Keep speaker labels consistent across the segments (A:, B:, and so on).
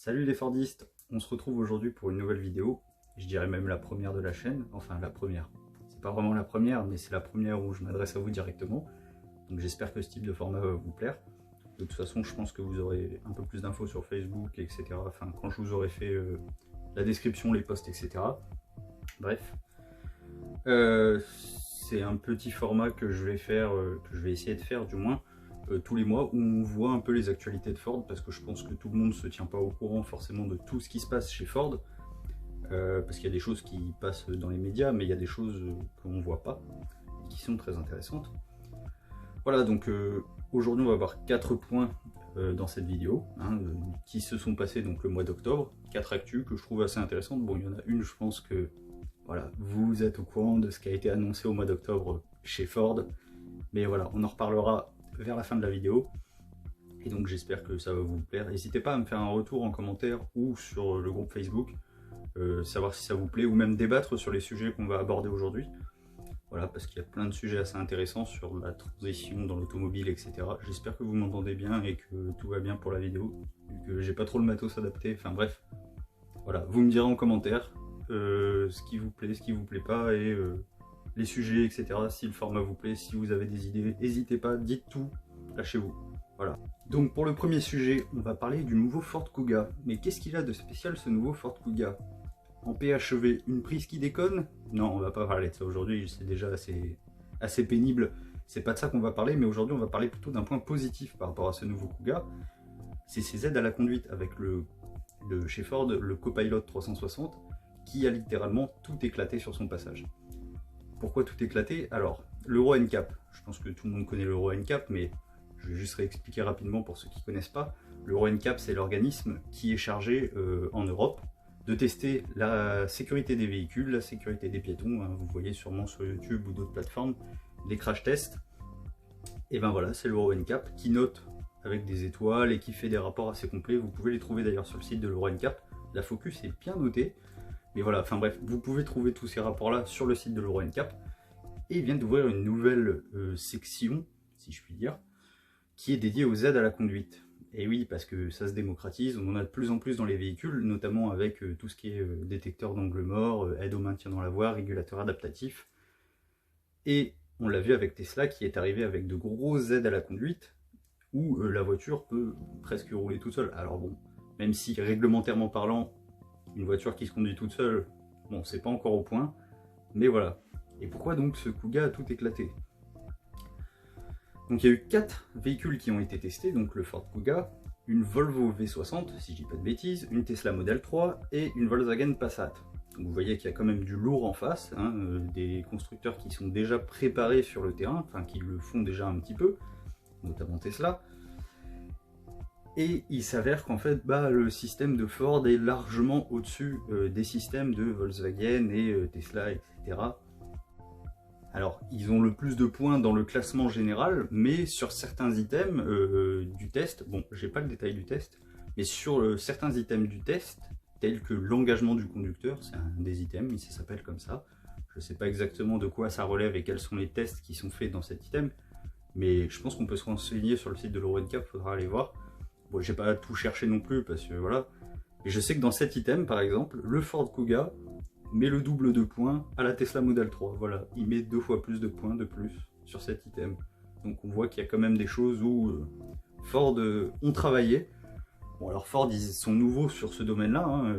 A: Salut les Fordistes, on se retrouve aujourd'hui pour une nouvelle vidéo, je dirais même la première de la chaîne, enfin la première. C'est pas vraiment la première, mais c'est la première où je m'adresse à vous directement, donc j'espère que ce type de format va vous plaire. De toute façon, je pense que vous aurez un peu plus d'infos sur Facebook, etc. Enfin, quand je vous aurai fait la description, les posts, etc. Bref, c'est un petit format que je vais faire, que je vais essayer de faire du moins, tous les mois où on voit un peu les actualités de Ford, parce que je pense que tout le monde ne se tient pas au courant forcément de tout ce qui se passe chez Ford, parce qu'il y a des choses qui passent dans les médias, mais il y a des choses qu'on ne voit pas, et qui sont très intéressantes. Voilà, donc aujourd'hui on va voir 4 points dans cette vidéo, qui se sont passés donc le mois d'octobre, 4 actus que je trouve assez intéressantes. Bon, il y en a une, je pense que voilà, vous êtes au courant de ce qui a été annoncé au mois d'octobre chez Ford, mais voilà, on en reparlera vers la fin de la vidéo, et donc j'espère que ça va vous plaire. N'hésitez pas à me faire un retour en commentaire ou sur le groupe Facebook, savoir si ça vous plaît, ou même débattre sur les sujets qu'on va aborder aujourd'hui. Voilà, parce qu'il y a plein de sujets assez intéressants sur la transition dans l'automobile, etc. J'espère que vous m'entendez bien et que tout va bien pour la vidéo, vu que j'ai pas trop le matos adapté, enfin bref. Voilà, vous me direz en commentaire ce qui vous plaît, ce qui vous plaît pas, et les sujets, etc. Si le format vous plaît, si vous avez des idées, n'hésitez pas, dites tout, lâchez-vous. Voilà. Donc pour le premier sujet, on va parler du nouveau Ford Kuga. Mais qu'est-ce qu'il a de spécial ce nouveau Ford Kuga? En PHEV, une prise qui déconne? Non, on va pas parler de ça aujourd'hui, c'est déjà assez pénible. C'est pas de ça qu'on va parler, mais aujourd'hui on va parler plutôt d'un point positif par rapport à ce nouveau Kuga. C'est ses aides à la conduite avec chez Ford, le Copilot 360, qui a littéralement tout éclaté sur son passage. Pourquoi tout éclaté? Alors, l'Euro NCAP, je pense que tout le monde connaît l'Euro NCAP, mais je vais juste réexpliquer rapidement pour ceux qui ne connaissent pas. L'Euro NCAP, c'est l'organisme qui est chargé en Europe de tester la sécurité des véhicules, la sécurité des piétons. Vous voyez sûrement sur YouTube ou d'autres plateformes les crash tests. Et ben voilà, c'est l'Euro NCAP qui note avec des étoiles et qui fait des rapports assez complets. Vous pouvez les trouver d'ailleurs sur le site de l'Euro NCAP. La Focus est bien notée. Mais voilà, enfin bref, vous pouvez trouver tous ces rapports-là sur le site de l'Euro NCAP. Et ils viennent d'ouvrir une nouvelle section, si je puis dire, qui est dédiée aux aides à la conduite. Et oui, parce que ça se démocratise, on en a de plus en plus dans les véhicules, notamment avec tout ce qui est détecteur d'angle mort, aide au maintien dans la voie, régulateur adaptatif. Et on l'a vu avec Tesla qui est arrivé avec de grosses aides à la conduite, où la voiture peut presque rouler toute seule. Alors bon, même si réglementairement parlant, une voiture qui se conduit toute seule, bon, c'est pas encore au point, mais voilà. Et pourquoi donc ce Kuga a tout éclaté? Donc il y a eu 4 véhicules qui ont été testés, donc le Ford Kuga, une Volvo V60, si je dis pas de bêtises, une Tesla Model 3 et une Volkswagen Passat. Donc vous voyez qu'il y a quand même du lourd en face, des constructeurs qui sont déjà préparés sur le terrain, enfin qui le font déjà un petit peu, notamment Tesla. Et il s'avère qu'en fait, le système de Ford est largement au-dessus des systèmes de Volkswagen et Tesla, etc. Alors, ils ont le plus de points dans le classement général, mais sur certains items du test, bon, j'ai pas le détail du test, mais sur certains items du test, tels que l'engagement du conducteur, c'est un des items, il s'appelle comme ça. Je sais pas exactement de quoi ça relève et quels sont les tests qui sont faits dans cet item, mais je pense qu'on peut se renseigner sur le site de l'Euro NCAP, il faudra aller voir. Bon, j'ai pas tout cherché non plus, parce que voilà. Et je sais que dans cet item, par exemple, le Ford Kuga met le double de points à la Tesla Model 3. Voilà, il met 2 fois plus de points de plus sur cet item. Donc on voit qu'il y a quand même des choses où Ford ont travaillé. Bon, alors Ford, ils sont nouveaux sur ce domaine-là.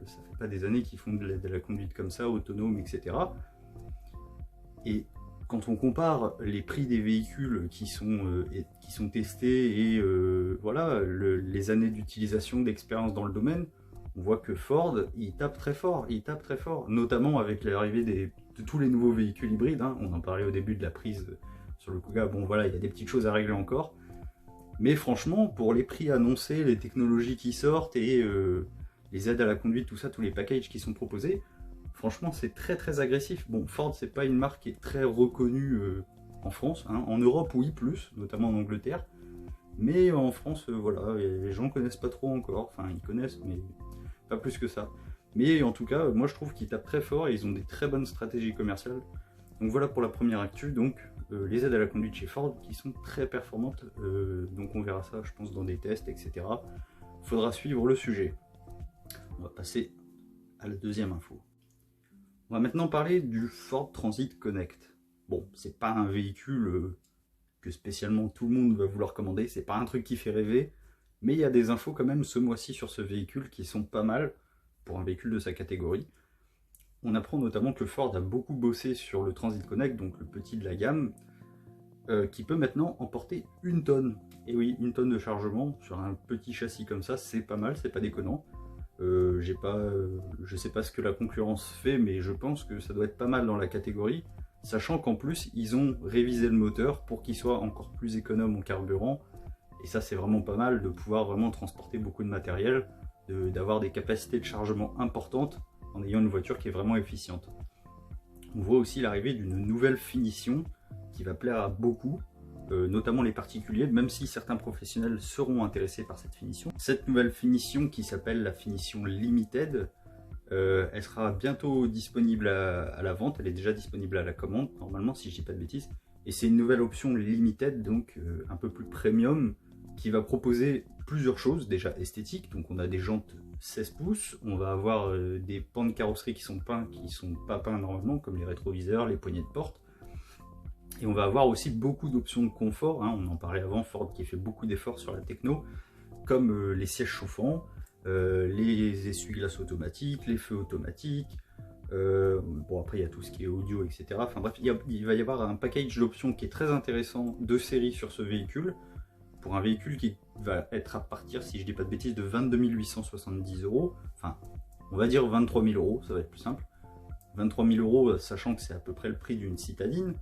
A: Ça fait pas des années qu'ils font de la conduite comme ça, autonome, etc. Et quand on compare les prix des véhicules qui sont testés et voilà, les années d'utilisation, d'expérience dans le domaine, on voit que Ford, il tape très fort, notamment avec l'arrivée de tous les nouveaux véhicules hybrides. On en parlait au début de la prise sur le Kuga. Bon voilà, il y a des petites choses à régler encore. Mais franchement, pour les prix annoncés, les technologies qui sortent et les aides à la conduite, tout ça, tous les packages qui sont proposés, franchement, c'est très très agressif. Bon, Ford, c'est pas une marque qui est très reconnue en France. En Europe, oui, plus, notamment en Angleterre. Mais en France, voilà, les gens connaissent pas trop encore. Enfin, ils connaissent, mais pas plus que ça. Mais en tout cas, moi je trouve qu'ils tapent très fort et ils ont des très bonnes stratégies commerciales. Donc voilà pour la première actu, donc les aides à la conduite chez Ford qui sont très performantes. Donc on verra ça, je pense, dans des tests, etc. Faudra suivre le sujet. On va passer à la deuxième info. On va maintenant parler du Ford Transit Connect. Bon, c'est pas un véhicule que spécialement tout le monde va vouloir commander, c'est pas un truc qui fait rêver, mais il y a des infos quand même ce mois-ci sur ce véhicule qui sont pas mal pour un véhicule de sa catégorie. On apprend notamment que Ford a beaucoup bossé sur le Transit Connect, donc le petit de la gamme, qui peut maintenant emporter 1 tonne. Et oui, 1 tonne de chargement sur un petit châssis comme ça, c'est pas mal, c'est pas déconnant. Je sais pas ce que la concurrence fait, mais je pense que ça doit être pas mal dans la catégorie, sachant qu'en plus ils ont révisé le moteur pour qu'il soit encore plus économe en carburant, et ça c'est vraiment pas mal de pouvoir vraiment transporter beaucoup de matériel, d'avoir des capacités de chargement importantes en ayant une voiture qui est vraiment efficiente. On voit aussi l'arrivée d'une nouvelle finition qui va plaire à beaucoup, notamment les particuliers, même si certains professionnels seront intéressés par cette finition. Cette nouvelle finition qui s'appelle la finition Limited, elle sera bientôt disponible à la vente, elle est déjà disponible à la commande normalement si je dis pas de bêtises, et c'est une nouvelle option Limited, donc un peu plus premium, qui va proposer plusieurs choses, déjà esthétiques, donc on a des jantes 16 pouces, on va avoir des pans de carrosserie qui sont pas peints normalement, comme les rétroviseurs, les poignées de porte. Et on va avoir aussi beaucoup d'options de confort, hein. On en parlait avant, Ford qui fait beaucoup d'efforts sur la techno, comme les sièges chauffants, les essuie-glaces automatiques, les feux automatiques, bon après il y a tout ce qui est audio, etc. Enfin bref, il va y avoir un package d'options qui est très intéressant de série sur ce véhicule, pour un véhicule qui va être à partir, si je dis pas de bêtises, de 22 870 €, enfin on va dire 23 000 €, ça va être plus simple. 23 000 €, sachant que c'est à peu près le prix d'une citadine.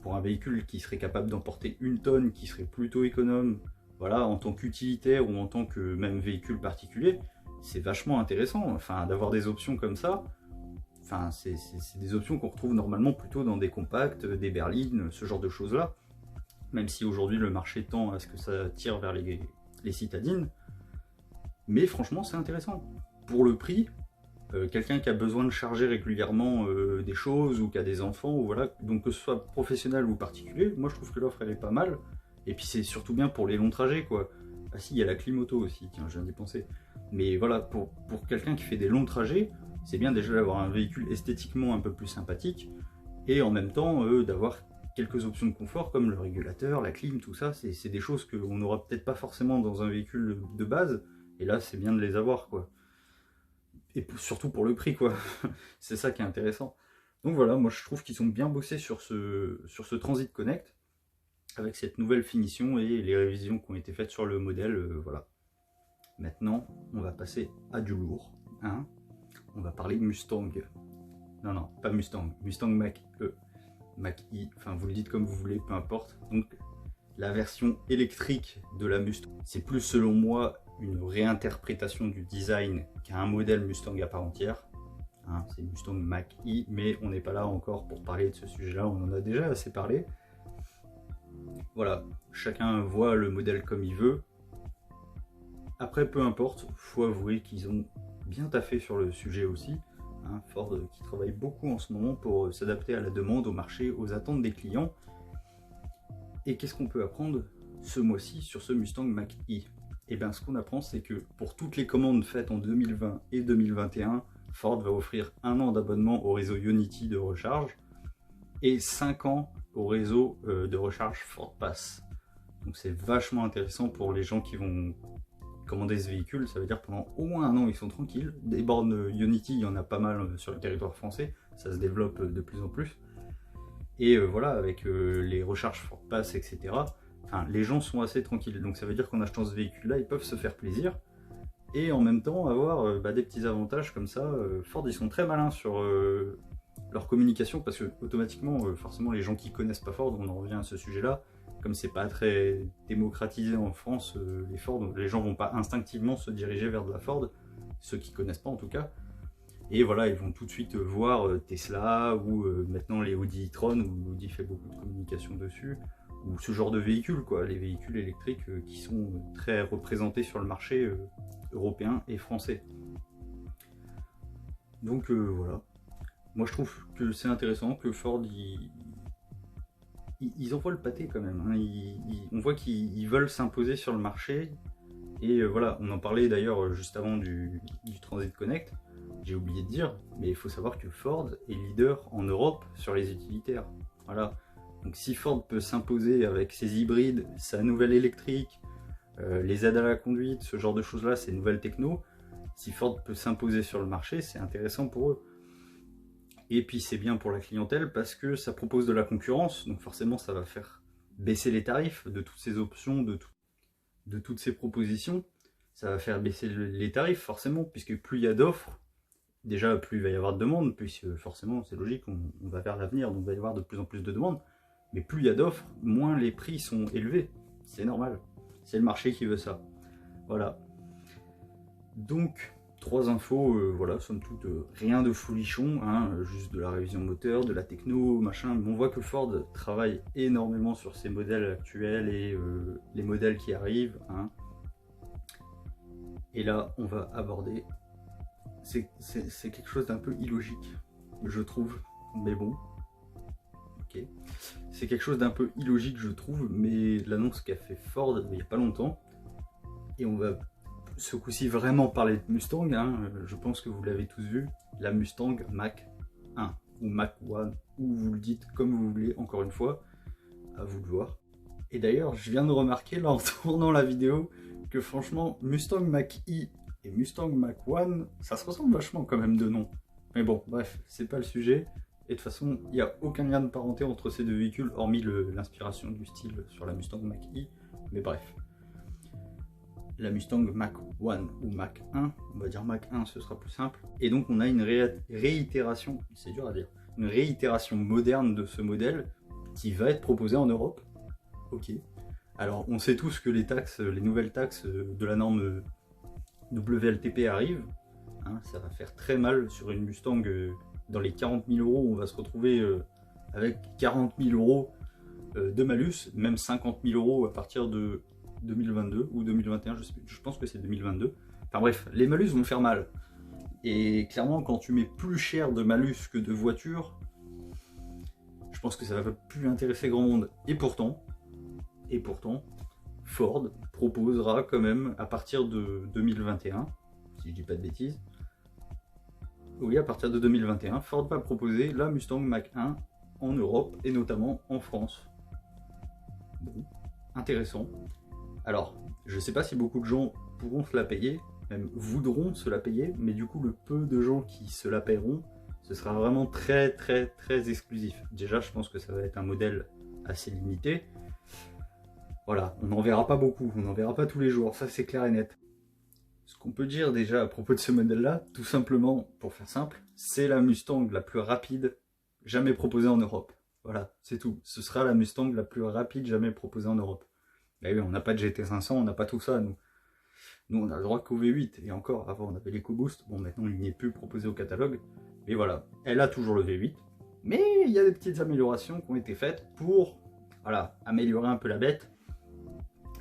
A: Pour un véhicule qui serait capable d'emporter 1 tonne, qui serait plutôt économe, voilà, en tant qu'utilitaire ou en tant que même véhicule particulier, c'est vachement intéressant, enfin, d'avoir des options comme ça. Enfin, c'est des options qu'on retrouve normalement plutôt dans des compacts, des berlines, ce genre de choses-là. Même si aujourd'hui le marché tend à ce que ça tire vers les citadines. Mais franchement, c'est intéressant. Pour le prix, quelqu'un qui a besoin de charger régulièrement des choses ou qui a des enfants, ou voilà, donc que ce soit professionnel ou particulier, moi je trouve que l'offre elle est pas mal. Et puis c'est surtout bien pour les longs trajets quoi. Ah si, il y a la clim auto aussi, tiens, je viens d'y penser. Mais voilà, pour quelqu'un qui fait des longs trajets, c'est bien déjà d'avoir un véhicule esthétiquement un peu plus sympathique, et en même temps d'avoir quelques options de confort comme le régulateur, la clim, tout ça, c'est des choses qu'on n'aura peut-être pas forcément dans un véhicule de base, et là c'est bien de les avoir quoi. Et surtout pour le prix quoi, c'est ça qui est intéressant. Donc voilà, moi je trouve qu'ils ont bien bossé sur ce Transit Connect, avec cette nouvelle finition et les révisions qui ont été faites sur le modèle, voilà. Maintenant, on va passer à du lourd, hein. On va parler Mustang. Non, pas Mustang, Mustang Mach-E, Mach-E, enfin vous le dites comme vous voulez, peu importe. Donc la version électrique de la Mustang, c'est plus selon moi une réinterprétation du design qu'un modèle Mustang à part entière. Hein, c'est Mustang Mach-E, mais on n'est pas là encore pour parler de ce sujet-là, on en a déjà assez parlé. Voilà, chacun voit le modèle comme il veut. Après, peu importe, faut avouer qu'ils ont bien taffé sur le sujet aussi. Hein, Ford qui travaille beaucoup en ce moment pour s'adapter à la demande, au marché, aux attentes des clients. Et qu'est-ce qu'on peut apprendre ce mois-ci sur ce Mustang Mach-E? Et bien ce qu'on apprend, c'est que pour toutes les commandes faites en 2020 et 2021, Ford va offrir 1 an d'abonnement au réseau Ionity de recharge et 5 ans au réseau de recharge Ford Pass. Donc c'est vachement intéressant pour les gens qui vont commander ce véhicule. Ça veut dire pendant au moins 1 an ils sont tranquilles. Des bornes Ionity, il y en a pas mal sur le territoire français, ça se développe de plus en plus. Et voilà, avec les recharges Ford Pass, etc., enfin, les gens sont assez tranquilles. Donc ça veut dire qu'en achetant ce véhicule-là, ils peuvent se faire plaisir. Et en même temps avoir des petits avantages comme ça. Ford, ils sont très malins sur leur communication, parce que automatiquement, forcément, les gens qui connaissent pas Ford, on en revient à ce sujet-là, comme c'est pas très démocratisé en France, les gens vont pas instinctivement se diriger vers de la Ford, ceux qui connaissent pas en tout cas. Et voilà, ils vont tout de suite voir Tesla ou maintenant les Audi e-tron, où Audi fait beaucoup de communication dessus, ou ce genre de véhicules, quoi, les véhicules électriques qui sont très représentés sur le marché européen et français. Donc voilà, moi je trouve que c'est intéressant que Ford, ils envoient le pâté quand même, hein. On voit qu'ils veulent s'imposer sur le marché, Et voilà, on en parlait d'ailleurs juste avant du Transit Connect, j'ai oublié de dire, mais il faut savoir que Ford est leader en Europe sur les utilitaires. Voilà. Donc si Ford peut s'imposer avec ses hybrides, sa nouvelle électrique, les aides à la conduite, ce genre de choses-là, ces nouvelles techno, si Ford peut s'imposer sur le marché, c'est intéressant pour eux. Et puis c'est bien pour la clientèle parce que ça propose de la concurrence, donc forcément ça va faire baisser les tarifs de toutes ces options, de toutes ces propositions. Ça va faire baisser les tarifs forcément, puisque plus il y a d'offres, déjà plus il va y avoir de demandes, puisque forcément c'est logique, on va vers l'avenir, donc il va y avoir de plus en plus de demandes. Mais plus il y a d'offres, moins les prix sont élevés. C'est normal. C'est le marché qui veut ça. Voilà. Donc, 3 infos, voilà, somme toute, rien de folichon, hein, juste de la révision moteur, de la techno, machin. Mais on voit que Ford travaille énormément sur ses modèles actuels et les modèles qui arrivent. Hein. Et là, on va aborder... C'est quelque chose d'un peu illogique, je trouve. Mais bon. Ok. C'est quelque chose d'un peu illogique, je trouve, mais l'annonce qu'a fait Ford il n'y a pas longtemps. Et on va ce coup-ci vraiment parler de Mustang, hein. Je pense que vous l'avez tous vu, la Mustang Mach 1 ou Mach 1, ou vous le dites comme vous voulez, encore une fois, à vous de voir. Et d'ailleurs, je viens de remarquer là en tournant la vidéo que franchement, Mustang Mach-E et Mustang Mach 1, ça se ressemble vachement quand même de nom. Mais bon, bref, c'est pas le sujet. Et de toute façon, il n'y a aucun lien de parenté entre ces deux véhicules, hormis l'inspiration du style sur la Mustang Mach-E. Mais bref. La Mustang Mach 1 ou Mach 1, on va dire Mach 1, ce sera plus simple. Et donc on a une réitération, c'est dur à dire, une réitération moderne de ce modèle qui va être proposé en Europe. Ok. Alors on sait tous que les nouvelles taxes de la norme WLTP arrivent. Hein, ça va faire très mal sur une Mustang dans les 40 000 €. On va se retrouver avec 40 000 € de malus, même 50 000 € à partir de 2022 ou 2021, je sais plus, je pense que c'est 2022. Enfin bref, les malus vont faire mal. Et clairement, quand tu mets plus cher de malus que de voiture, je pense que ça va plus intéresser grand monde. Et pourtant, Ford proposera quand même à partir de 2021, si je dis pas de bêtises. Oui, à partir de 2021, Ford va proposer la Mustang Mach 1 en Europe et notamment en France. Bon, intéressant. Alors, je ne sais pas si beaucoup de gens pourront se la payer, même voudront se la payer, mais du coup, le peu de gens qui se la paieront, ce sera vraiment très exclusif. Déjà, je pense que ça va être un modèle assez limité. Voilà, on n'en verra pas beaucoup, on n'en verra pas tous les jours, ça c'est clair et net. Ce qu'on peut dire déjà à propos de ce modèle-là, tout simplement, pour faire simple, c'est la Mustang la plus rapide jamais proposée en Europe. Voilà, c'est tout. Ce sera la Mustang la plus rapide jamais proposée en Europe. Ben oui, on n'a pas de GT500, on n'a pas tout ça, nous. Nous, on a le droit qu'au V8, et encore, avant, on avait l'EcoBoost. Bon, maintenant, il n'y est plus proposé au catalogue. Mais voilà, elle a toujours le V8. Mais il y a des petites améliorations qui ont été faites pour, voilà, améliorer un peu la bête.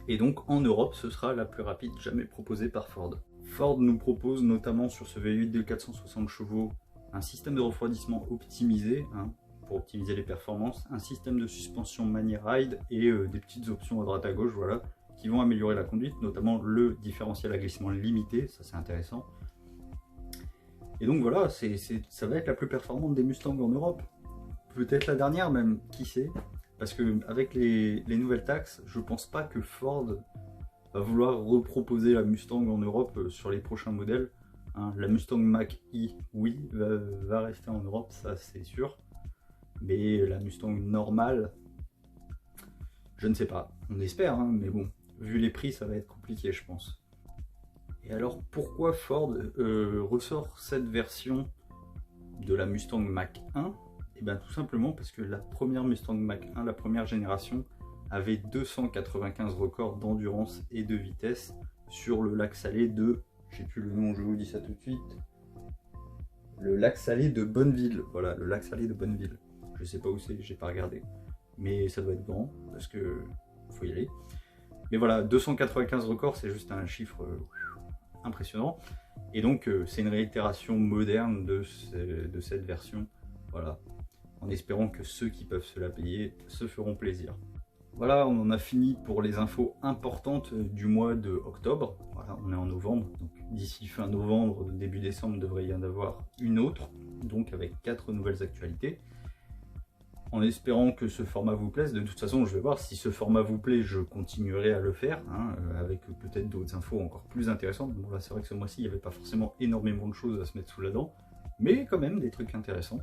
A: Et donc, en Europe, ce sera la plus rapide jamais proposée par Ford. Ford nous propose, notamment sur ce V8 de 460 chevaux, un système de refroidissement optimisé, hein, pour optimiser les performances, un système de suspension Mani Ride et des petites options à droite à gauche, voilà, qui vont améliorer la conduite, notamment le différentiel à glissement limité, ça c'est intéressant. Et donc voilà, ça va être la plus performante des Mustangs en Europe. Peut-être la dernière même, qui sait. Parce que avec les nouvelles taxes, je pense pas que Ford va vouloir reproposer la Mustang en Europe sur les prochains modèles. Hein, la Mustang Mach-E, oui, va rester en Europe, ça c'est sûr. Mais la Mustang normale, je ne sais pas. On espère, hein, mais bon, vu les prix, ça va être compliqué, je pense. Et alors, pourquoi Ford ressort cette version de la Mustang Mach 1? Et bien tout simplement parce que la première Mustang Mach 1, la première génération, avait 295 records d'endurance et de vitesse sur le lac salé de, j'ai plus le nom, je vous dis ça tout de suite, le lac salé de Bonneville. Voilà, le lac salé de Bonneville. Je sais pas où c'est, j'ai pas regardé, mais ça doit être grand parce que faut y aller. Mais voilà, 295 records, c'est juste un chiffre impressionnant. Et donc c'est une réitération moderne de cette version. Voilà, en espérant que ceux qui peuvent se la payer se feront plaisir. Voilà, on en a fini pour les infos importantes du mois de octobre. on est en novembre, donc d'ici fin novembre, début décembre, il devrait y en avoir une autre, donc avec 4 nouvelles actualités. En espérant que ce format vous plaise. De toute façon, je vais voir si ce format vous plaît, je continuerai à le faire, hein, avec peut-être d'autres infos encore plus intéressantes. Bon là, c'est vrai que ce mois-ci, il n'y avait pas forcément énormément de choses à se mettre sous la dent, mais quand même des trucs intéressants.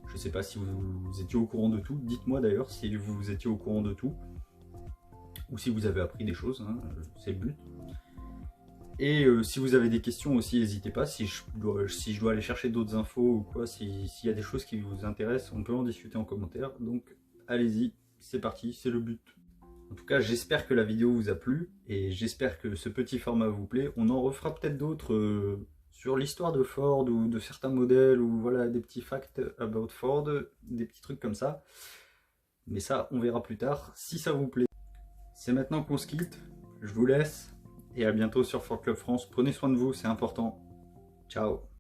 A: Je ne sais pas si vous étiez au courant de tout. Dites-moi d'ailleurs si vous étiez au courant de tout, ou si vous avez appris des choses, hein, c'est le but. Et si vous avez des questions aussi, n'hésitez pas. Si je dois aller chercher d'autres infos ou quoi, s'il y a des choses qui vous intéressent, on peut en discuter en commentaire. Donc allez-y, c'est parti, c'est le but. En tout cas, j'espère que la vidéo vous a plu et j'espère que ce petit format vous plaît. On en refera peut-être d'autres sur l'histoire de Ford ou de certains modèles, ou voilà, des petits facts about Ford, des petits trucs comme ça. Mais ça, on verra plus tard, si ça vous plaît. C'est maintenant qu'on se quitte, je vous laisse. Et à bientôt sur Ford Club France. Prenez soin de vous, c'est important. Ciao.